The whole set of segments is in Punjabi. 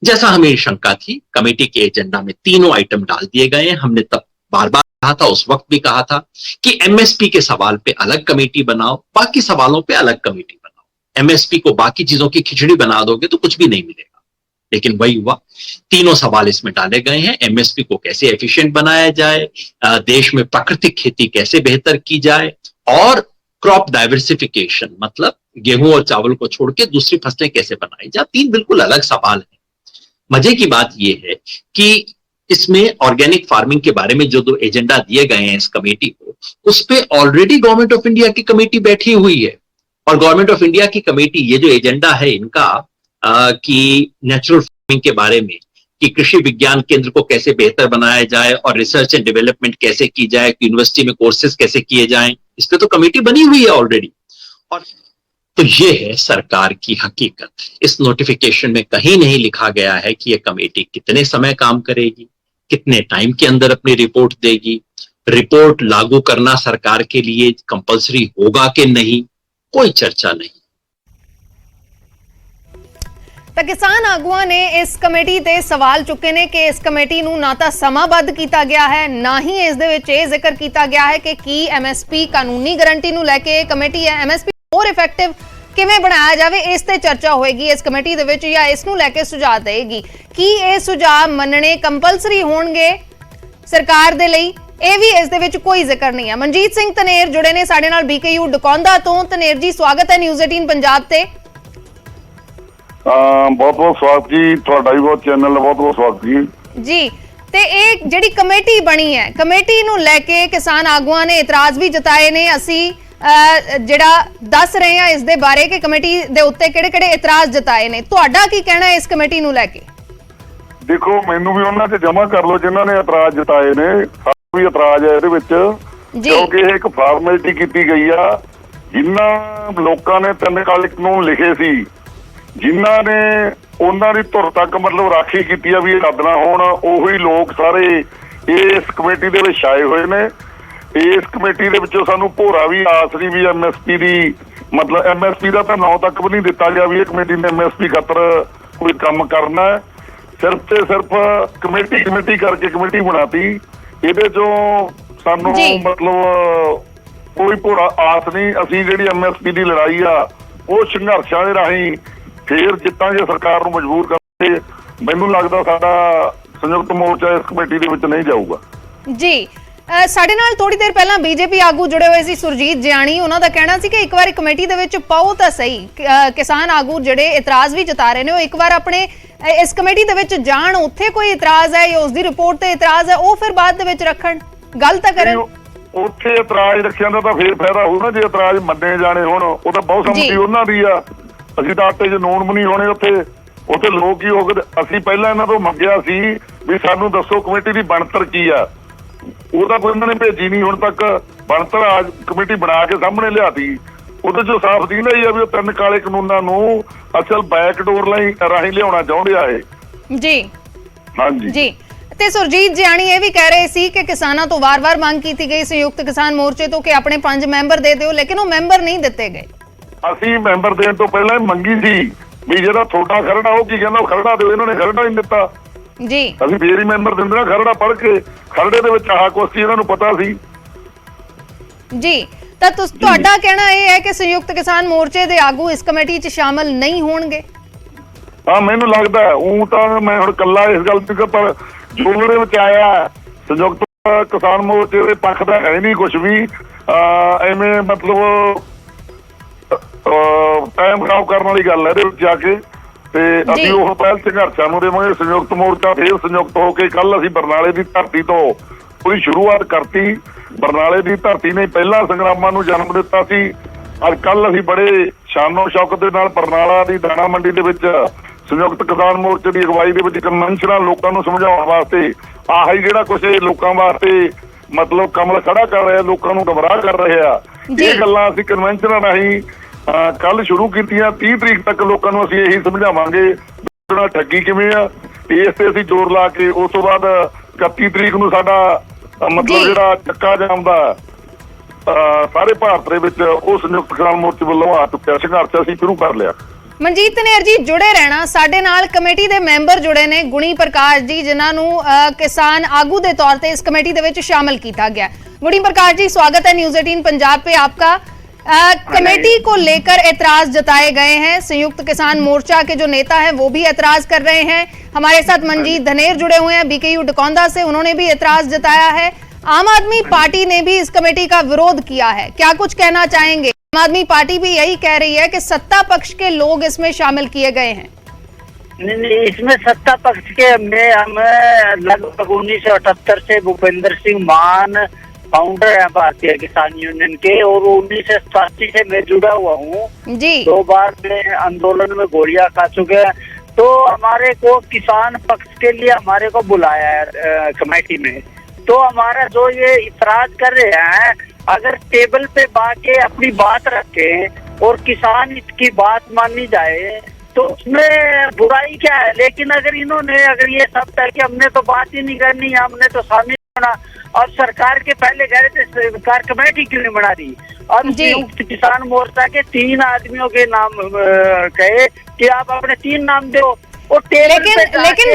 जैसा हमें शंका थी, कमेटी के एजेंडा में तीनों आइटम डाल दिए गए हैं। हमने तब बार बार कहा था, उस वक्त भी कहा था कि एमएसपी के सवाल पे अलग कमेटी बनाओ, बाकी सवालों पे अलग कमेटी बनाओ। एमएसपी को बाकी चीजों की खिचड़ी बना दोगे तो कुछ भी नहीं मिलेगा। लेकिन वही हुआ, तीनों सवाल इसमें डाले गए हैं। एमएसपी को कैसे एफिशिएंट बनाया जाए, देश में प्राकृतिक खेती कैसे बेहतर की जाए, और क्रॉप डाइवर्सिफिकेशन मतलब गेहूं और चावल को छोड़ के दूसरी फसलें कैसे बनाई जाए। तीन बिल्कुल अलग सवाल है। मजे की बात यह है कि इसमें ऑर्गेनिक फार्मिंग के बारे में जो दो एजेंडा दिए गए हैं इस कमेटी को, उस पे ऑलरेडी गवर्नमेंट ऑफ इंडिया की कमेटी बैठी हुई है। और गवर्नमेंट ऑफ इंडिया की कमेटी, ये जो एजेंडा है इनका कि नेचुरल फार्मिंग के बारे में, कि कृषि विज्ञान केंद्र को कैसे बेहतर बनाया जाए और रिसर्च एंड डेवलपमेंट कैसे की जाए, यूनिवर्सिटी में कोर्सेज कैसे किए जाएं, इस पे तो कमेटी बनी हुई है ऑलरेडी। और तो ये है सरकार की हकीकत। इस नोटिफिकेशन में कहीं नहीं लिखा गया है कि ये कमेटी कितने समय काम करेगी, कितने टाइम के अंदर अपनी रिपोर्ट देगी, रिपोर्ट लागू करना सरकार के लिए कंपलसरी होगा कि नहीं, कोई चर्चा नहीं। ਤਾਂ ਕਿਸਾਨ ਆਗੂਆਂ ਨੇ ਇਸ ਕਮੇਟੀ ਤੇ ਸਵਾਲ ਚੁੱਕੇ ਨੇ ਕਿ ਇਸ ਕਮੇਟੀ ਨੂੰ ਨਾ ਤਾਂ ਸਮਾਬੱਧ ਕੀਤਾ ਗਿਆ ਹੈ, ਨਾ ਹੀ ਇਸ ਦੇ ਵਿੱਚ ਇਹ ਜ਼ਿਕਰ ਕੀਤਾ ਗਿਆ ਹੈ ਕਿ ਕੀ ਐਮਐਸਪੀ ਕਾਨੂੰਨੀ ਗਾਰੰਟੀ ਨੂੰ ਲੈ ਕੇ ਕਮੇਟੀ ਹੈ, ਐਮਐਸਪੀ ਹੋਰ ਇਫੈਕਟਿਵ ਕਿਵੇਂ ਬਣਾਇਆ ਜਾਵੇ, ਇਸ ਤੇ ਚਰਚਾ ਹੋਏਗੀ ਇਸ ਕਮੇਟੀ ਦੇ ਵਿੱਚ, ਜਾਂ ਇਸ ਨੂੰ ਲੈ ਕੇ ਸੁਝਾਅ ਦੇਗੀ। ਕੀ ਇਹ ਸੁਝਾਅ ਮੰਨਣੇ ਕੰਪਲਸਰੀ ਹੋਣਗੇ ਸਰਕਾਰ ਦੇ ਲਈ, ਇਹ ਵੀ ਇਸ ਦੇ ਵਿੱਚ ਕੋਈ ਜ਼ਿਕਰ ਨਹੀਂ ਹੈ। ਮਨਜੀਤ ਸਿੰਘ ਧਨੇਰ ਜੁੜੇ ਨੇ ਸਾਡੇ ਨਾਲ ਬੀਕੇਯੂ ਡਕੌਂਦਾ ਤੋਂ। ਧਨੇਰ ਜੀ, ਸਵਾਗਤ ਹੈ ਨਿਊਜ਼ 18 ਪੰਜਾਬ ਤੇ। बहुत बहुत स्वागत जी, ਤੁਹਾਡਾ ਵੀ ਬਹੁਤ ਚੈਨਲ ਦਾ ਬਹੁਤ ਬਹੁਤ ਸਵਾਗਤ ਜੀ। ਤੇ ਇਹ ਜਿਹੜੀ ਕਮੇਟੀ ਬਣੀ ਹੈ, ਕਮੇਟੀ ਨੂੰ ਲੈ ਕੇ ਕਿਸਾਨ ਆਗੂਆਂ ਨੇ ਇਤਰਾਜ਼ ਵੀ ਜਤਾਏ ਨੇ। ਅਸੀਂ ਜਿਹੜਾ ਦੱਸ ਰਹੇ ਹਾਂ ਇਸ ਦੇ ਬਾਰੇ ਕਿ ਕਮੇਟੀ ਦੇ ਉੱਤੇ ਕਿਹੜੇ-ਕਿਹੜੇ ਇਤਰਾਜ਼ ਜਤਾਏ ਨੇ, ਤੁਹਾਡਾ ਕੀ ਕਹਿਣਾ ਹੈ ਇਸ ਕਮੇਟੀ ਨੂੰ ਲੈ ਕੇ? ਦੇਖੋ, ਮੈਨੂੰ ਵੀ ਉਹਨਾਂ 'ਚ ਜਮ੍ਹਾਂ ਕਰ ਲਓ ਜਿਨ੍ਹਾਂ ਨੇ ਇਤਰਾਜ਼ ਜਤਾਏ ਨੇ। ਸਾਡਾ ਵੀ ਇਤਰਾਜ਼ ਹੈ ਇਹਦੇ ਵਿੱਚ, ਕਿਉਂਕਿ ਇਹ ਇੱਕ ਫਾਰਮੈਲਿਟੀ ਕੀਤੀ ਗਈ ਆ। ਜਿਨ੍ਹਾਂ ਲੋਕਾਂ ਨੇ 3 ਕਾਲਿਕ ਨੂੰ ਲਿਖੇ ਸੀ, ਜਿਨ੍ਹਾਂ ਨੇ ਉਹਨਾਂ ਦੀ ਧੁਰ ਤੱਕ ਮਤਲਬ ਰਾਖੀ ਕੀਤੀ ਆ ਵੀ ਇਹ ਰੱਦ ਨਾ ਹੋਣ, ਉਹੀ ਲੋਕ ਸਾਰੇ ਇਸ ਕਮੇਟੀ ਦੇ ਵਿੱਚ ਛਾਏ ਹੋਏ ਨੇ। ਇਸ ਕਮੇਟੀ ਦੇ ਵਿੱਚੋਂ ਸਾਨੂੰ ਭੋਰਾ ਵੀ ਆਸ ਨਹੀਂ ਵੀ ਐਮਐਸਪੀ ਦੀ, ਮਤਲਬ ਐਮਐਸਪੀ ਦਾ ਤਾਂ ਨਾਂ ਤੱਕ ਵੀ ਨਹੀਂ ਦਿੱਤਾ ਗਿਆ ਵੀ ਇਹ ਕਮੇਟੀ ਨੇ ਐਮਐਸਪੀ ਖਾਤਰ ਕੋਈ ਕੰਮ ਕਰਨਾ ਹੈ। ਸਿਰਫ ਤੇ ਸਿਰਫ ਕਮੇਟੀ ਕਰਕੇ ਕਮੇਟੀ ਬਣਾਤੀ। ਇਹਦੇ ਚੋਂ ਸਾਨੂੰ ਮਤਲਬ ਕੋਈ ਭੋਰਾ ਆਸ ਨਹੀਂ। ਅਸੀਂ ਜਿਹੜੀ ਐਮਐਸਪੀ ਦੀ ਲੜਾਈ ਆ ਉਹ ਸੰਘਰਸ਼ਾਂ ਦੇ ਰਾਹੀਂ ਫੇਰ ਜਿੱਤਾਂਗੇ, ਸਰਕਾਰ ਨੂੰ ਮਜਬੂਰ ਕਰਕੇ। ਮੈਨੂੰ ਲੱਗਦਾ ਸਾਡਾ ਸੰਯੁਕਤ ਮੋਰਚਾ ਇਸ ਕਮੇਟੀ ਦੇ ਵਿੱਚ ਨਹੀਂ ਜਾਊਗਾ ਜੀ। ਸਾਡੇ ਨਾਲ ਥੋੜੀ ਦੇਰ ਪਹਿਲਾਂ ਬੀਜੇਪੀ ਆਗੂ ਜੁੜੇ ਹੋਏ ਸੀ, ਸੁਰਜੀਤ ਜਿਆਣੀ। ਉਹਨਾਂ ਦਾ ਕਹਿਣਾ ਸੀ ਕਿ ਇੱਕ ਵਾਰ ਕਮੇਟੀ ਦੇ ਵਿੱਚ ਪਾਓ ਤਾਂ ਸਹੀ। ਕਿਸਾਨ ਆਗੂ ਜਿਹੜੇ ਇਤਰਾਜ਼ ਵੀ ਜਤਾ ਰਹੇ ਨੇ, ਉਹ ਇੱਕ ਵਾਰ ਆਪਣੇ ਇਸ ਕਮੇਟੀ ਦੇ ਵਿੱਚ ਜਾਣ, ਉੱਥੇ ਕੋਈ ਇਤਰਾਜ਼ ਹੈ ਜਾਂ ਉਸ ਦੀ ਰਿਪੋਰਟ ਤੇ ਇਤਰਾਜ਼ ਹੈ, ਉਹ ਫਿਰ ਬਾਅਦ ਦੇ ਵਿੱਚ ਰੱਖਣ, ਗੱਲ ਤਾਂ ਕਰਨ। ਉੱਥੇ ਇਤਰਾਜ਼ ਰੱਖਿਆ ਦਾ ਤਾਂ ਫੇਰ ਫਾਇਦਾ ਹੋਊ ਨਾ, ਜੇ ਇਤਰਾਜ਼ ਮੰਨੇ ਜਾਣੇ ਹੋਣ। ਉਹ ਤਾਂ ਬਹੁਤ ਸੰਮਤੀ ਉਹਨਾਂ ਦੀ ਆ। ਅਸੀਂ ਤਾਂ ਆਟੇ 'ਚ ਨੂਣ ਵੀ ਨਹੀਂ ਹੋਣੇ ਉੱਥੇ ਲੋਕ ਹੀ ਹੋ ਗਏ। ਅਸੀਂ ਪਹਿਲਾਂ ਇਹਨਾਂ ਤੋਂ ਮੰਗਿਆ ਸੀ ਵੀ ਸਾਨੂੰ ਦੱਸੋ ਕਮੇਟੀ ਦੀ ਬਣਤਰ ਕੀ ਆ, ਉਹਦਾ ਕੋਈ ਇਹਨਾਂ ਨੇ ਭੇਜੀ ਨਹੀਂ ਹੁਣ ਤੱਕ। ਬਣਤਰ ਅੱਜ ਕਮੇਟੀ ਬਣਾ ਕੇ ਸਾਹਮਣੇ ਲਿਆਤੀ, ਉਹਦੇ 'ਚੋਂ ਸਾਫ਼ ਦਿਖਦਾ ਹੀ ਆ ਵੀ ਉਹ 3 ਕਾਲੇ ਕਾਨੂੰਨਾਂ ਨੂੰ ਅਸਲ ਬੈਕਡੋਰ ਰਾਹੀਂ ਲਿਆਉਣਾ ਚਾਹੁੰਦੇ ਆ ਇਹ। ਜੀ ਹਾਂਜੀ ਜੀ। ਤੇ ਸੁਰਜੀਤ ਜਿਆਣੀ ਇਹ ਵੀ ਕਹਿ ਰਹੇ ਸੀ ਕਿ ਕਿਸਾਨਾਂ ਤੋਂ ਵਾਰ-ਵਾਰ ਮੰਗ ਕੀਤੀ ਗਈ ਸੰਯੁਕਤ ਕਿਸਾਨ ਮੋਰਚੇ ਤੋਂ ਕਿ ਆਪਣੇ 5 ਮੈਂਬਰ ਦੇ ਦਿਓ, ਲੇਕਿਨ ਉਹ ਮੈਂਬਰ ਨਹੀਂ ਦਿੱਤੇ ਗਏ। ਅਸੀਂ ਮੈਂਬਰ ਦੇਣ ਤੋਂ ਪਹਿਲਾਂ ਹੀ ਮੰਗੀ ਸੀ ਵੀ ਜਿਹੜਾ ਤੁਹਾਡਾ ਖਰੜਾ ਉਹ ਕੀ ਕਹਿੰਦਾ ਉਹ ਖਰੜਾ ਦਿਓ। ਇਹਨਾਂ ਨੇ ਖਰੜਾ ਨਹੀਂ ਦਿੱਤਾ ਜੀ। ਅਸੀਂ ਫੇਰ ਹੀ ਮੈਂਬਰ ਦਿੰਦੇ ਨਾ ਖਰੜਾ ਪੜ੍ਹ ਕੇ। ਖਰੜੇ ਦੇ ਵਿੱਚ ਆਹ ਕੁਛ ਸੀ, ਇਹਨਾਂ ਨੂੰ ਪਤਾ ਸੀ ਜੀ। ਤਾਂ ਤੁਹਾਡਾ ਕਹਿਣਾ ਇਹ ਹੈ ਕਿ ਸੰਯੁਕਤ ਕਿਸਾਨ ਮੋਰਚੇ ਦੇ ਆਗੂ ਇਸ ਕਮੇਟੀ 'ਚ ਸ਼ਾਮਲ ਨਹੀਂ ਹੋਣਗੇ? ਹਾਂ, ਮੈਨੂੰ ਲੱਗਦਾ ਉਹ ਤਾਂ ਮੈਂ ਹੁਣ ਕੱਲਾ ਇਸ ਗੱਲ ਤੇ, ਪਰ ਜੋ ਉਹਦੇ ਵਿੱਚ ਆਇਆ ਸੰਯੁਕਤ ਕਿਸਾਨ ਮੋਰਚੇ ਦੇ ਪੱਖ ਦਾ ਹੈ ਨਹੀਂ ਕੁਛ ਵੀ। ਐਵੇਂ ਮਤਲਬ ਟਾਈਮ ਖਰਾਬ ਕਰਨ ਵਾਲੀ ਗੱਲ ਹੈ ਇਹਦੇ ਵਿੱਚ ਜਾ ਕੇ। ਤੇ ਅਸੀਂ ਉਹ ਪਹਿਲ ਸੰਘਰਸ਼ਾਂ ਨੂੰ ਦੇਵਾਂਗੇ। ਸੰਯੁਕਤ ਮੋਰਚਾ ਫੇਰ ਸੰਯੁਕਤ ਹੋ ਕੇ ਕੱਲ ਅਸੀਂ ਬਰਨਾਲੇ ਦੀ ਧਰਤੀ ਤੋਂ ਪੂਰੀ ਸ਼ੁਰੂਆਤ ਕਰਤੀ। ਬਰਨਾਲੇ ਦੀ ਧਰਤੀ ਨੇ ਪਹਿਲਾਂ ਸੰਗਰਾਮਾਂ ਨੂੰ ਜਨਮ ਦਿੱਤਾ ਸੀ। ਅੱਜ ਕੱਲ ਅਸੀਂ ਬੜੇ ਸ਼ਾਨੋ ਸ਼ੌਕਤ ਦੇ ਨਾਲ ਬਰਨਾਲਾ ਦੀ ਦਾਣਾ ਮੰਡੀ ਦੇ ਵਿੱਚ ਸੰਯੁਕਤ ਕਿਸਾਨ ਮੋਰਚੇ ਦੀ ਅਗਵਾਈ ਦੇ ਵਿੱਚ ਕਨਵੈਨਸ਼ਨਾਂ ਲੋਕਾਂ ਨੂੰ ਸਮਝਾਉਣ ਵਾਸਤੇ, ਆਹੀ ਜਿਹੜਾ ਕੁਛ ਲੋਕਾਂ ਵਾਸਤੇ ਮਤਲਬ ਕਮਲ ਖੜਾ ਕਰ ਰਿਹਾ, ਲੋਕਾਂ ਨੂੰ ਗੁੰਮਰਾਹ ਕਰ ਰਿਹਾ, ਇਹ ਗੱਲਾਂ ਅਸੀਂ ਕਨਵੈਨਸ਼ਨਾਂ ਰਾਹੀਂ ਕੱਲ ਸ਼ੁਰੂ ਕੀਤੀਆਂ। 30 ਤਰੀਕ ਤੱਕ ਲੋਕਾਂ ਨੂੰ ਅਸੀਂ ਇਹੀ ਸਮਝਾਵਾਂਗੇ ਠੱਗੀ ਕਿਵੇਂ ਆ। ਇਸ ਤੇ ਅਸੀਂ ਜ਼ੋਰ ਲਾ ਕੇ ਉਸ ਤੋਂ ਬਾਅਦ 31 ਤਰੀਕ ਨੂੰ ਸਾਡਾ ਮਤਲਬ ਜਿਹੜਾ ਚੱਕਾ ਜਾਮ ਦਾ ਸਾਰੇ ਭਾਰਤ ਦੇ ਵਿੱਚ ਉਹ ਸੰਯੁਕਤ ਕਿਸਾਨ ਮੋਰਚੇ ਵੱਲੋਂ ਆ ਚੁੱਕਿਆ ਸੰਘਰਸ਼ ਅਸੀਂ ਸ਼ੁਰੂ ਕਰ ਲਿਆ। ਮਨਜੀਤ ਧਨੇਰ ਜੀ ਜੁੜੇ ਰਹਿਣਾ। ਸਾਡੇ ਨਾਲ ਕਮੇਟੀ ਦੇ ਮੈਂਬਰ ਜੁੜੇ ਨੇ ਗੁਣੀ ਪ੍ਰਕਾਸ਼ ਜੀ, ਜਿਨ੍ਹਾਂ ਨੂੰ किसान आगू के तौर पर इस कमेटी ਦੇ ਵਿੱਚ शामिल किया गया। गुणी प्रकाश जी, स्वागत है न्यूज़ 18 पंजाब पे आपका। कमेटी को लेकर एतराज जताए गए हैं, संयुक्त किसान मोर्चा के जो नेता हैं वो भी एतराज कर रहे हैं। हमारे साथ मनजीत धनेर जुड़े हुए हैं बीकेयू डकौंदा से, उन्होंने भी एतराज जताया है। आम आदमी पार्टी ने भी इस कमेटी का विरोध किया है, क्या कुछ कहना चाहेंगे? आम आदमी पार्टी भी यही कह रही है कि सत्ता पक्ष के लोग इसमें शामिल किए गए हैं। नहीं, इसमें सत्ता पक्ष के में हम लगभग 1978 से भूपेंद्र सिंह मान फाउंडर है भारतीय किसान यूनियन के, और 1987 से मैं जुड़ा हुआ हूँ जी। 2 बार मैं आंदोलन में गोलियां खा चुके हैं। तो हमारे को किसान पक्ष के लिए हमारे को बुलाया है कमेटी में। तो हमारा जो ये इतराज कर रहे हैं, अगर टेबल पे बाके अपनी बात रखे और किसान इसकी बात मानी जाए तो उसमें बुराई क्या है। लेकिन अगर इन्होंने अगर ये सब कह के हमने तो बात ही नहीं करनी, हमने तो शामिल होना, और सरकार के पहले कह रहे थे सरकार कमेटी क्यों नहीं बना रही। अब संयुक्त किसान मोर्चा के 3 आदमियों के नाम कहे कि आप अपने 3 नाम दो। लेकिन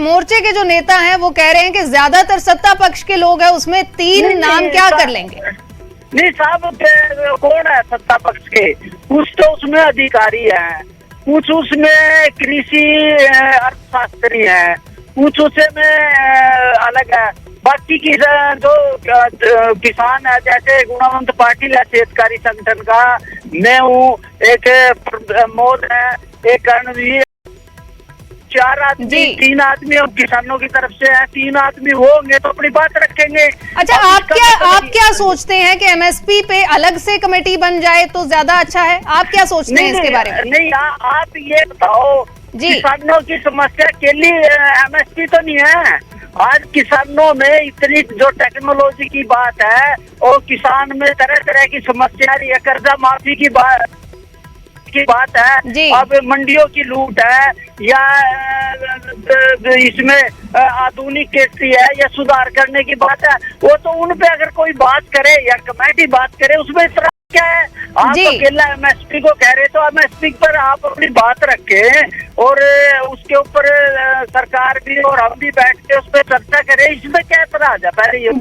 मोर्चे के जो नेता हैं वो कह रहे हैं कि ज्यादातर सत्ता पक्ष के लोग हैं, उसमें 3 नाम क्या कर लेंगे। नहीं साहब, कौन है सत्ता पक्ष के? कुछ तो उसमें अधिकारी हैं, कुछ उसमें कृषि अर्थशास्त्री हैं, कुछ उसमें अलग है। बाकी की जो किसान है, जैसे गुणवंत पाटिल है शेतकारी संगठन का, मैं हूँ, एक प्रमोद है, एक कर्णवीर, 4 आदमी 3 आदमी और किसानों की तरफ से है। 3 आदमी होंगे तो अपनी बात रखेंगे। अच्छा, आप क्या सोचते हैं कि एमएसपी पे अलग से कमेटी बन जाए तो ज्यादा अच्छा है? आप क्या सोचते हैं इसके बारे में? नहीं, आप ये बताओ, किसानों की समस्या के लिए एमएसपी तो नहीं है। आज किसानों में इतनी जो टेक्नोलॉजी की बात है और किसान में तरह तरह की समस्या रही है, कर्जा माफी की बात है, अब मंडियों की लूट है, या इसमें आधुनिक खेती है, या सुधार करने की बात है, वो तो उन पे अगर कोई बात करे या कमेटी बात करे उसमें इतना क्या है। आप अकेला एमएसपी को कह रहे तो एमएसपी पर आप अपनी बात रखें और उसके ऊपर सरकार भी और हम भी बैठ के उस पर चर्चा करें। इसमें क्या एतराज है? पहले ये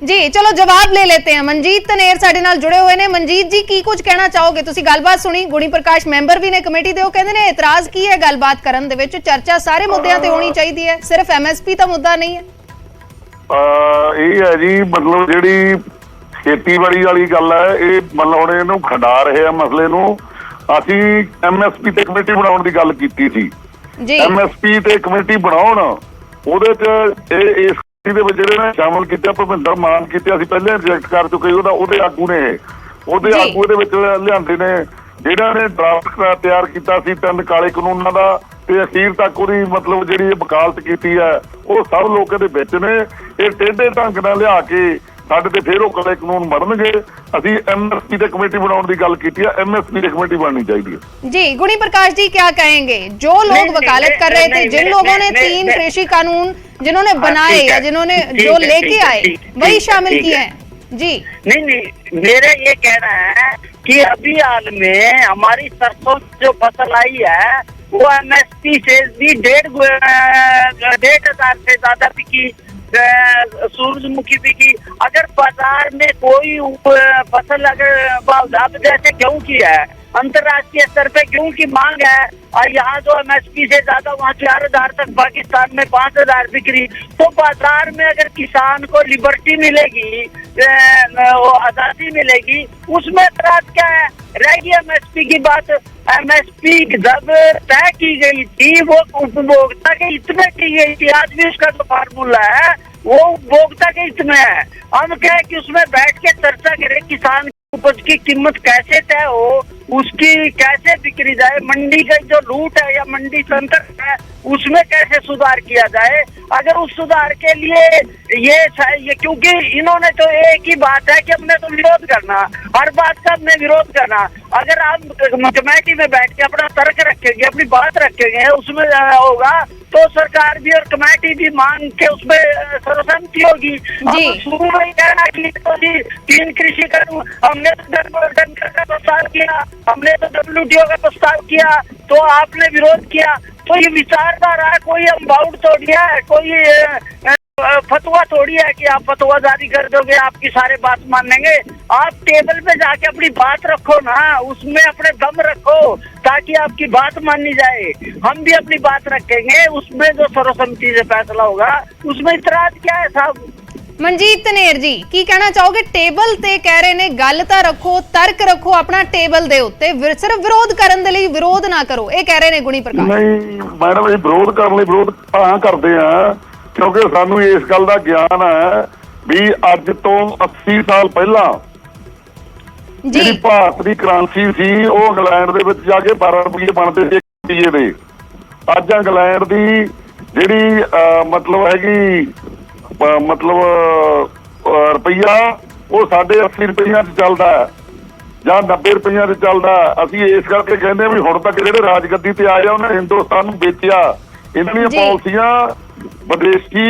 जी चलो जवाब ले लेते हैं। मनजीत ਧਨੇਰ ਸਾਡੇ ਨਾਲ जुड़े हुए ने। मनजीत जी, की कुछ कहना चाहोगे? ਤੁਸੀਂ ਗੱਲਬਾਤ ਸੁਣੀ, ਗੁਣੀ ਪ੍ਰਕਾਸ਼ ਮੈਂਬਰ ਵੀ ਨੇ ਕਮੇਟੀ ਦੇ, ਉਹ ਕਹਿੰਦੇ ਨੇ ਇਤਰਾਜ਼ ਕੀ ਹੈ ਗੱਲਬਾਤ ਕਰਨ ਦੇ ਵਿੱਚ, ਚਰਚਾ ਸਾਰੇ ਮੁੱਦਿਆਂ ਤੇ ਹੋਣੀ ਚਾਹੀਦੀ ਹੈ, ਸਿਰਫ ਐਮਐਸਪੀ ਤਾਂ ਮੁੱਦਾ ਨਹੀਂ ਹੈ। ਇਹ ਹੈ ਜੀ, ਮਤਲਬ ਜਿਹੜੀ ਖੇਤੀਬਾੜੀ ਵਾਲੀ ਗੱਲ ਹੈ, ਇਹ ਮਤਲਬ ਹੁਣ ਇਹਨੂੰ ਖੰਡਾ ਰਹੇ ਆ ਮਸਲੇ ਨੂੰ। ਅਸੀਂ ਐਮਐਸਪੀ ਤੇ ਕਮੇਟੀ ਬਣਾਉਣ ਦੀ ਗੱਲ ਕੀਤੀ ਸੀ ਜੀ। ਐਮਐਸਪੀ ਤੇ ਕਮੇਟੀ ਬਣਾਉਣ, ਉਹਦੇ ਚ ਇਸ ਦੇ ਵਿੱਚ ਜਿਹੜੇ ਨੇ ਸ਼ਾਮਲ ਕੀਤਾ ਭੁਪਿੰਦਰ ਮਾਨ ਕੀਤੇ, ਅਸੀਂ ਪਹਿਲਾਂ ਰਿਜੈਕਟ ਕਰ ਚੁੱਕੇ। ਉਹਦੇ ਆਗੂ ਨੇ ਉਹਦੇ ਆਗੂ ਦੇ ਵਿੱਚ ਲਿਆਂਦੇ ਨੇ, ਜਿਹੜਾ ਨੇ ਡਰਾਫਟ ਤਿਆਰ ਕੀਤਾ ਸੀ 3 ਕਾਲੇ ਕਾਨੂੰਨਾਂ ਦਾ, ਤੇ ਅਖੀਰ ਤੱਕ ਉਹਦੀ ਮਤਲਬ ਜਿਹੜੀ ਵਕਾਲਤ ਕੀਤੀ ਹੈ, ਉਹ ਸਭ ਲੋਕ ਇਹਦੇ ਵਿੱਚ ਨੇ। ਇਹ ਟੇਢੇ ਢੰਗ ਨਾਲ ਲਿਆ ਕੇ ਸਾਡੇ ਤੇ ਫੇਰ ਉਹ ਕਾਲੇ ਕਾਨੂੰਨ ਬਣਨਗੇ। ਅਸੀਂ ਐਮਐਸਪੀ ਤੇ ਕਮੇਟੀ ਬਣਾਉਣ ਦੀ ਗੱਲ ਕੀਤੀ ਹੈ, ਐਮਐਸਪੀ ਤੇ कमेटी बननी चाहिए जी। गुणी प्रकाश जी क्या कहेंगे? जो लोग वकालत कर रहे थे, जिन लोगों ने 3 कृषि कानून जिन्होंने बनाए या जिन्होंने जो लेके आए वही शामिल किए हैं जी। नहीं, मेरा ये कहना है कि अभी हाल में हमारी सरसों जो फसल आई है वो एमएसपी से भी 1,500 से ज्यादा बिकी, सूरजमुखी बिकी। अगर बाजार में कोई फसल अगर अब जैसे गेहूं की है, अंतर्राष्ट्रीय स्तर पे गेहूं की मांग है और यहाँ जो एमएसपी से ज्यादा वहाँ 4,000 तक, पाकिस्तान में 5,000 बिक्री। तो बाजार में अगर किसान को लिबर्टी मिलेगी, आजादी मिलेगी, उसमें एतराज क्या है? रहेगी एमएसपी की बात। एमएसपी जब तय की गई थी वो उपभोक्ता के हित में की गई थी। आज भी उसका जो फार्मूला है वो उपभोक्ता के हित में है। हम क्या है कि उसमें बैठ के चर्चा करें, किसान उपज की कीमत कैसे तय हो, उसकी कैसे बिक्री जाए, मंडी का जो लूट है या मंडी तंत्र है उसमें कैसे सुधार किया जाए। अगर उस सुधार के लिए ये क्योंकि इन्होंने तो एक ही बात है कि हमने तो विरोध करना, हर बात का हमने विरोध करना। अगर आप कमेटी में बैठ के अपना तर्क रखेंगे, अपनी बात रखेंगे, उसमें होगा तो सरकार भी और कमेटी भी मांग के उसमें सर्वसम्मति होगी। जी। अब शुरू में ही कहना कि तो जी 3 कृषि कानून, हमने तो डंकर का प्रस्ताव किया, हमने तो WTO का प्रस्ताव किया, तो आपने विरोध किया। तो ये विचारधारा है, कोई अम्बाउट थोड़ी है, कोई फतवा थोड़ी है कि आप फतवा जारी कर दोगे आपकी सारे बात मानेंगे। आप टेबल पे जाके अपनी बात रखो ना, उसमें अपने दम रखो ताकि आपकी बात मानी जाए। हम भी अपनी बात रखेंगे, उसमें जो सर्वसम्मति से फैसला होगा उसमें इतराज क्या है साहब। ਮਨਜੀਤ ਧਨੇਰ ਜੀ ਕੀ ਕਹਿਣਾ ਚਾਹੋਗੇ? ਟੇਬਲ ਤੇ ਕਹਿ ਰਹੇ ਨੇ ਗੱਲ ਤਾਂ ਰੱਖੋ, ਤਰਕ ਰੱਖੋ ਆਪਣਾ ਟੇਬਲ ਦੇ ਉੱਤੇ, ਸਿਰਫ ਵਿਰੋਧ ਕਰਨ ਦੇ ਲਈ ਵਿਰੋਧ ਨਾ ਕਰੋ, ਇਹ ਕਹਿ ਰਹੇ ਨੇ ਗੁਣੀ ਪ੍ਰਕਾਸ਼। ਨਹੀਂ ਮੈਡਮ, ਇਹ ਵਿਰੋਧ ਕਰਨ ਲਈ ਵਿਰੋਧ ਤਾਂ ਕਰਦੇ ਆ ਕਿਉਂਕਿ ਸਾਨੂੰ ਇਸ ਗੱਲ ਦਾ ਗਿਆਨ ਹੈ ਵੀ ਅੱਜ ਤੋਂ 80 ਸਾਲ ਪਹਿਲਾਂ ਜਿਹੜੀ ਭਾਰਤ ਦੀ ਕਰੰਸੀ ਸੀ ਉਹ ਇੰਗਲੈਂਡ ਦੇ ਵਿੱਚ ਜਾ ਕੇ 12 ਰੁਪਏ ਬਣਦੇ ਸੀ ਰੁਪਏ ਦੇ। ਅੱਜ ਇੰਗਲੈਂਡ ਦੀ ਜਿਹੜੀ ਮਤਲਬ ਹੈਗੀ ਰੁਪਈਆ ਉਹ ਸਾਡੇ 80 ਰੁਪਈਆਂ 'ਚ ਚੱਲਦਾ ਹੈ ਜਾਂ 90 ਰੁਪਈਆਂ 'ਚ ਚੱਲਦਾ। ਅਸੀਂ ਇਸ ਕਰਕੇ ਕਹਿੰਦੇ ਵੀ ਹੁਣ ਤੱਕ ਜਿਹੜੇ ਰਾਜਗੱਦੀ ਤੇ ਆਏ ਆ ਉਹਨਾਂ ਨੇ ਹਿੰਦੁਸਤਾਨ ਨੂੰ ਵੇਚਿਆ। ਇਹਨਾਂ ਦੀਆਂ ਪਾਲਿਸੀਆਂ ਵਿਦੇਸ਼ੀ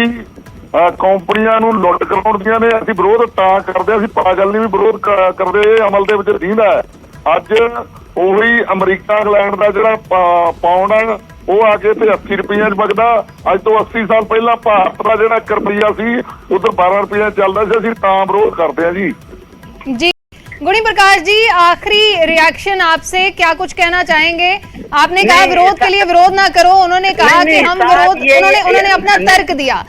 ਕੰਪਨੀਆਂ ਨੂੰ ਲੁੱਟ ਕਰਾਉਣ ਦੀਆਂ ਨੇ। ਅਸੀਂ ਵਿਰੋਧ ਤਾਂ ਕਰਦੇ, ਅਸੀਂ ਪਾਗਲ ਨਹੀਂ ਵੀ ਵਿਰੋਧ ਕਰਦੇ, ਅਮਲ ਦੇ ਵਿੱਚ ਰਹਿੰਦਾ। ਅੱਜ ਉਹੀ ਅਮਰੀਕਾ ਇੰਗਲੈਂਡ ਦਾ ਜਿਹੜਾ ਪਾਉਂਡ ਹੈ ਉਹ ਆ ਕੇ ਤੇ 80 ਰੁਪਈਆਂ 'ਚ ਵਗਦਾ। ਅੱਜ ਤੋਂ 80 ਸਾਲ ਪਹਿਲਾਂ ਭਾਰਤ ਦਾ ਜਿਹੜਾ 1 ਰੁਪਈਆ ਸੀ ਉਧਰ 12 ਰੁਪਈਆ ਚੱਲਦਾ ਸੀ। ਅਸੀਂ ਤਾਂ ਵਿਰੋਧ ਕਰਦੇ ਹਾਂ ਜੀ। जी गुणी प्रकाश जी, आखिरी रिएक्शन आपसे, क्या कुछ कहना चाहेंगे? आपने कहा विरोध के लिए विरोध ना करो, उन्होंने कहा कि हम विरोध, उन्होंने अपना तर्क दिया।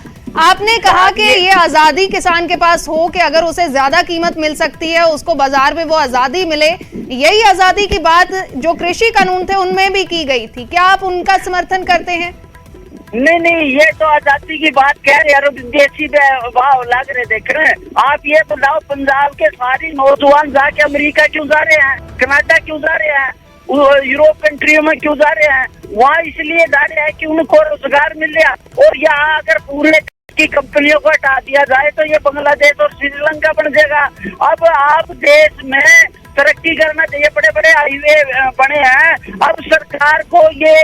आपने कहा कि ये आजादी किसान के पास हो कि अगर उसे ज्यादा कीमत मिल सकती है, उसको बाजार में वो आजादी मिले। यही आजादी की बात जो कृषि कानून थे उनमें भी की गई थी, क्या आप उनका समर्थन करते हैं? नहीं, ये तो आजादी की बात कह रहे हैं, विदेशी भाव लग रहे देख रहे हैं। आप ये बताओ पंजाब के सारे नौजवान जाके अमेरिका क्यों जा रहे हैं, कनाडा क्यों जा रहे हैं, यूरोप कंट्रियों में क्यों जा रहे हैं? वहाँ इसलिए जा रहे हैं कि उनको रोजगार मिल गया। और यहाँ अगर पूरे की कंपनियों को हटा दिया जाए तो ये बांग्लादेश और श्रीलंका बन जाएगा। अब आप देश में तरक्की करना चाहिए, बड़े बड़े हाईवे बने हैं। अब सरकार को ये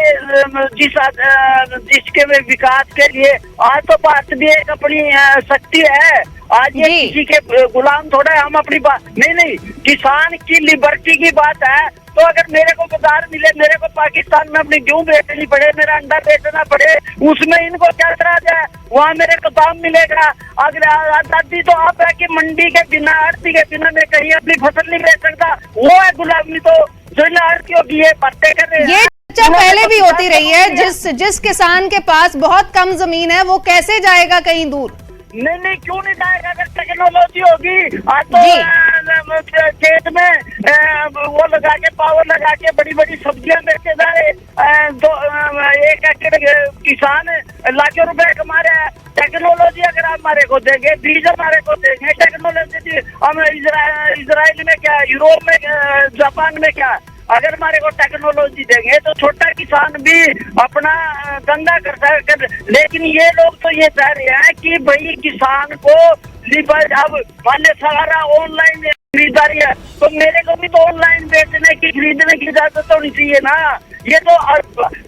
जिसके विकास के लिए आज तो भारत भी एक अपनी शक्ति है। आज ये किसी के गुलाम थोड़ा है। हम अपनी बात नहीं, किसान की लिबर्टी की बात है। तो अगर मेरे को बाजार मिले, मेरे को पाकिस्तान में अपनी गेहूं बेचनी पड़े, मेरा अंडा बेचना पड़े, उसमें इनको क्या एतराज है? वहाँ मेरे को दाम मिलेगा। अगर आजादी तो आप है कि मंडी के बिना, आड़ती के बिना मैं कहीं अपनी फसल नहीं बेच सकता, वो है गुलामी। तो जो आड़तियों की ये बातें कर रहे हैं, ये चर्चा पहले भी होती रही है। जिस किसान के पास बहुत कम जमीन है वो कैसे जाएगा कहीं दूर? नहीं, क्यों नहीं जाएगा? अगर टेक्नोलॉजी होगी आज तो खेत में वो लगा के, पावर लगा के बड़ी बड़ी सब्जियां बेचे जा रहे। 1 एकड़ किसान लाखों रुपए कमा रहे हैं। टेक्नोलॉजी अगर आप हमारे को देंगे, बीज हमारे को देंगे, टेक्नोलॉजी हम इजराइल में क्या, यूरोप में, जापान में क्या, अगर हमारे को टेक्नोलॉजी देंगे तो छोटा किसान भी अपना धंधा कर सकता। लेकिन ये लोग तो ये कह रहे हैं कि भाई किसान को अब मान्य सारा ऑनलाइन खरीदारी है, तो मेरे को भी तो ऑनलाइन बेचने की, खरीदने की इजाजत होनी चाहिए ना। ये तो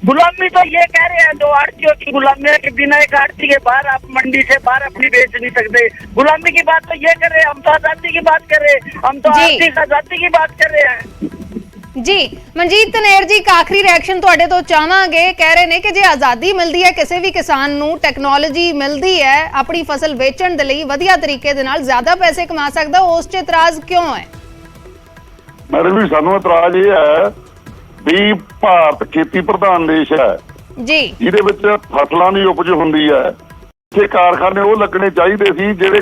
गुलामी तो ये कह रहे हैं, 2 आड़तियों की गुलामी है कि बिना एक आड़ती के बाहर आप मंडी से बाहर अपनी बेच नहीं सकते। गुलामी की बात तो ये कर रहे हैं। हम तो आजादी की बात कर रहे हैं, हम तो आर्थिक आजादी की बात कर रहे हैं जी। ਮਨਜੀਤ ਧਨੇਰ ਜੀ, ਇੱਕ ਆਖਰੀ ਰਿਐਕਸ਼ਨ ਤੁਹਾਡੇ ਤੋਂ ਚਾਹਾਂਗੇ। ਕਹਿ ਰਹੇ ਨੇ ਕਿ ਜੇ ਆਜ਼ਾਦੀ ਮਿਲਦੀ ਹੈ ਕਿਸੇ ਵੀ ਕਿਸਾਨ ਨੂੰ, ਟੈਕਨੋਲੋਜੀ ਮਿਲਦੀ ਹੈ ਆਪਣੀ ਫਸਲ ਵੇਚਣ ਦੇ ਲਈ, ਵਧੀਆ ਤਰੀਕੇ ਦੇ ਨਾਲ ਜ਼ਿਆਦਾ ਪੈਸੇ ਕਮਾ ਸਕਦਾ, ਉਸ 'ਚ ਇਤਰਾਜ਼ ਕਿਉਂ ਹੈ? ਮੈਡਮ ਵੀ ਸਾਨੂੰ ਇਤਰਾਜ਼ ਇਹ ਹੈ ਵੀ ਭਾਰਤ ਖੇਤੀ ਪ੍ਰਧਾਨ ਦੇਸ਼ ਹੈ ਜੀ, ਜਿਹਦੇ ਵਿੱਚ ਫਸਲਾਂ ਦੀ ਉਪਜ ਹੁੰਦੀ ਹੈ। ਇੱਥੇ ਕਾਰਖਾਨੇ ਉਹ ਲੱਗਣੇ ਚਾਹੀਦੇ ਸੀ ਜਿਹੜੇ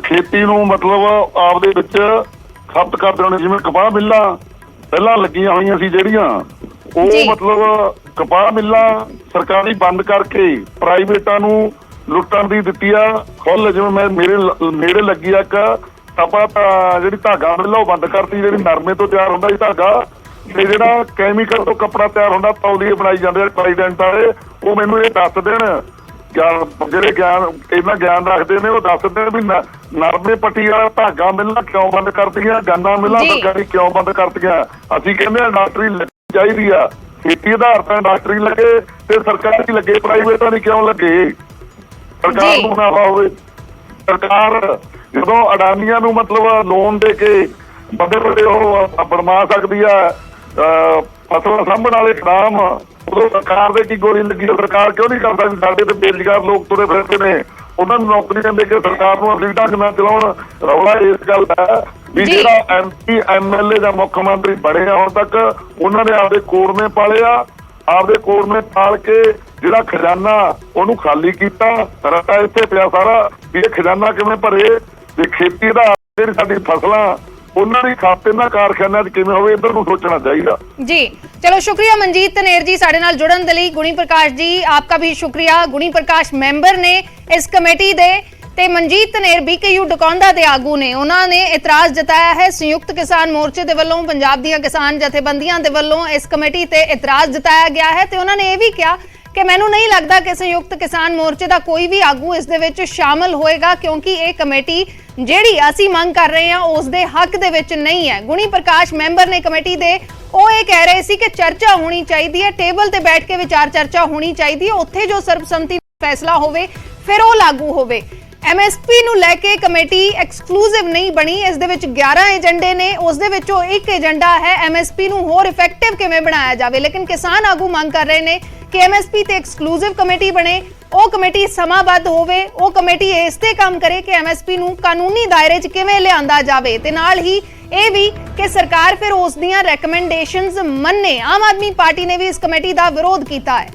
ਖੇਤੀ ਨੂੰ ਮਤਲਬ ਆਪਦੇ ਵਿੱਚ ਖਪਤ ਕਰਦੇ ਹੋਣੇ। ਜਿਵੇਂ ਕਪਾਹ ਮਿੱਲਾਂ ਪਹਿਲਾਂ ਲੱਗੀਆਂ ਹੋਈਆਂ ਸੀ ਜਿਹੜੀਆਂ, ਉਹ ਮਤਲਬ ਕਪਾਹ ਮਿੱਲਾਂ ਸਰਕਾਰੀ ਬੰਦ ਕਰਕੇ ਪ੍ਰਾਈਵੇਟਾਂ ਨੂੰ ਲੁੱਟਣ ਦੀ ਦਿੱਤੀ ਆ ਖੁੱਲ। ਜਿਵੇਂ ਮੇਰੇ ਨੇੜੇ ਲੱਗੀ ਆ ਇੱਕ ਤਪਾ, ਜਿਹੜੀ ਧਾਗਾ ਮਿੱਲ ਉਹ ਬੰਦ ਕਰਤੀ। ਜਿਹੜੀ ਨਰਮੇ ਤੋਂ ਤਿਆਰ ਹੁੰਦਾ ਸੀ ਧਾਗਾ, ਤੇ ਜਿਹੜਾ ਕੈਮੀਕਲ ਤੋਂ ਕੱਪੜਾ ਤਿਆਰ ਹੁੰਦਾ, ਤੌਲੀਏ ਬਣਾਈ ਜਾਂਦੇ ਆ ਪ੍ਰੈਜ਼ੀਡੈਂਟ ਵਾਲੇ, ਉਹ ਮੈਨੂੰ ਇਹ ਦੱਸ ਦੇਣ, ਜਿਹੜੇ ਇਹਨਾਂ ਗਿਆਨ ਰੱਖਦੇ ਨੇ ਉਹ ਦੱਸ ਦੇਣ ਵੀ ਨਰਮੇ ਪੱਟੀ ਵਾਲਾ ਧਾਗਾ ਮਿਲਣਾ ਕਿਉਂ ਬੰਦ ਕਰਤੀਆਂ, ਗੰਨਾ ਮਿਲਾਂ ਸਰਕਾਰੀ ਕਿਉਂ ਬੰਦ ਕਰਤੀਆਂ। ਅਸੀਂ ਕਹਿੰਦੇ ਇੰਡਸਟਰੀ ਲੱਗਣੀ ਚਾਹੀਦੀ ਆ, ਖੇਤੀ ਆਧਾਰਿਤ ਇੰਡਸਟਰੀ ਲੱਗੇ ਤੇ ਸਰਕਾਰੀ ਲੱਗੇ, ਪ੍ਰਾਈਵੇਟਾਂ ਦੀ ਕਿਉਂ ਲੱਗੇ? ਸਰਕਾਰ ਜੀ। ਨੂੰ ਮੁਨਾਫਾ ਹੋਵੇ। ਸਰਕਾਰ ਜਦੋਂ ਅਡਾਨੀਆਂ ਨੂੰ ਮਤਲਬ ਲੋਨ ਦੇ ਕੇ ਵੱਡੇ ਵੱਡੇ ਉਹ ਬਣਵਾ ਸਕਦੀ ਆ ਫਸਲਾਂ ਸਾਂਭਣ ਵਾਲੇ ਕਦਮ, ਉਦੋਂ ਸਰਕਾਰ ਦੇ ਕੀ ਗੋਲੀ ਲੱਗੀ? ਸਰਕਾਰ ਕਿਉਂ ਨਹੀਂ ਕਰ ਸਕਦੀ? ਸਾਡੇ ਤੇ ਬੇਰੁਜ਼ਗਾਰ ਲੋਕ ਤੁਰੇ ਫਿਰਦੇ ਨੇ, ਉਹਨਾਂ ਨੂੰ ਨੌਕਰੀਆਂ ਦੇ ਕੇ ਸਰਕਾਰ ਨੂੰ ਅਸੀਂ ਢੰਗ ਨਾਲ ਚਲਾਉਣ। ਰੌਲਾ ਇਸ ਗੱਲ ਦਾ ਵੀ ਜੀ। ਜਿਹੜਾ MP MLA ਜਾਂ ਮੁੱਖ ਮੰਤਰੀ ਬਣੇ ਆ ਹੁਣ ਤੱਕ, ਉਹਨਾਂ ਨੇ ਆਪਦੇ ਕੋਰਮੇ ਪਾਲੇ ਆ, ਆਪਦੇ ਕੋਰਮੇ ਪਾਲ ਕੇ ਜਿਹੜਾ ਖਜ਼ਾਨਾ ਉਹਨੂੰ ਖਾਲੀ ਕੀਤਾ। ਰਟਾ ਇੱਥੇ ਪਿਆ ਸਾਰਾ ਵੀ ਇਹ ਖਜ਼ਾਨਾ ਕਿਵੇਂ ਭਰੇ, ਤੇ ਖੇਤੀ ਦਾ ਜਿਹੜੀ ਸਾਡੀ ਫਸਲਾਂ ਉਹਨਾਂ ਦੀ ਖਾਤੇ ਨਾਲ ਕਾਰਖਾਨਿਆਂ 'ਚ ਕਿਵੇਂ ਹੋਵੇ, ਇੱਧਰ ਨੂੰ ਸੋਚਣਾ ਚਾਹੀਦਾ। जी चलो शुक्रिया मनजीत धनेर जी साडे नाल जुड़न दे लई। गुणी प्रकाश जी आपका भी शुक्रिया। गुणी प्रकाश मैंबर ने इस कमेटी दे ते मनजीत धनेर BKU डकौंदा दे आगू ने, उन्हां ने इतराज जताया है। संयुक्त किसान मोर्चे दे वल्लों पंजाब दीयां किसान जथेबंदियां दे वल्लों इस कमेटी ते इतराज जताया गया है ते उन्हां ने यह भी कहा कि मैनू नहीं लगता कि संयुक्त किसान मोर्चे का कोई भी आगू इस दे विच शामिल होएगा, क्योंकि ये कमेटी ਜਿਹੜੀ ਅਸੀਂ ਮੰਗ ਕਰ ਰਹੇ ਹਾਂ ਉਸ ਦੇ ਹੱਕ ਦੇ ਵਿੱਚ ਨਹੀਂ ਹੈ। ਗੁਣੀ ਪ੍ਰਕਾਸ਼ ਮੈਂਬਰ ਨੇ ਕਮੇਟੀ ਦੇ, ਉਹ ਇਹ ਕਹਿ ਰਹੇ ਸੀ ਕਿ ਚਰਚਾ ਹੋਣੀ ਚਾਹੀਦੀ ਹੈ, ਟੇਬਲ ਤੇ ਬੈਠ ਕੇ ਵਿਚਾਰ ਚਰਚਾ ਹੋਣੀ ਚਾਹੀਦੀ ਹੈ, ਉੱਥੇ ਜੋ ਸਰਬਸੰਮਤੀ ਫੈਸਲਾ ਹੋਵੇ ਫਿਰ ਉਹ ਲਾਗੂ ਹੋਵੇ। MSP ਨੂੰ ਲੈ ਕੇ ਕਮੇਟੀ ਐਕਸਕਲੂਸਿਵ ਨਹੀਂ ਬਣੀ, ਇਸ ਦੇ ਵਿੱਚ 11 ਏਜੰਡੇ ਨੇ, ਉਸ ਦੇ ਵਿੱਚੋਂ ਇੱਕ ਏਜੰਡਾ ਹੈ MSP ਨੂੰ ਹੋਰ ਇਫੈਕਟਿਵ ਕਿਵੇਂ ਬਣਾਇਆ ਜਾਵੇ। ਲੇਕਿਨ ਕਿਸਾਨ ਆਗੂ ਮੰਗ ਕਰ ਰਹੇ ਨੇ ਕਿ MSP ਤੇ ਐਕਸਕਲੂਸਿਵ ਕਮੇਟੀ ਬਣੇ, ਉਹ ਕਮੇਟੀ ਸਮਾਬੱਧ ਹੋਵੇ, ਉਹ ਕਮੇਟੀ ਇਸ ਤੇ ਕੰਮ ਕਰੇ ਕਿ MSP ਨੂੰ ਕਾਨੂੰਨੀ ਦਾਇਰੇ 'ਚ ਕਿਵੇਂ ਲਿਆਂਦਾ ਜਾਵੇ ਤੇ ਨਾਲ ਹੀ ਇਹ ਵੀ ਕਿ ਸਰਕਾਰ ਫਿਰ ਉਸ ਦੀਆਂ ਰეკਮੈਂਡੇਸ਼ਨਸ ਮੰਨੇ। ਆਮ ਆਦਮੀ ਪਾਰਟੀ ਨੇ ਵੀ ਇਸ ਕਮੇਟੀ ਦਾ ਵਿਰੋਧ ਕੀਤਾ ਹੈ।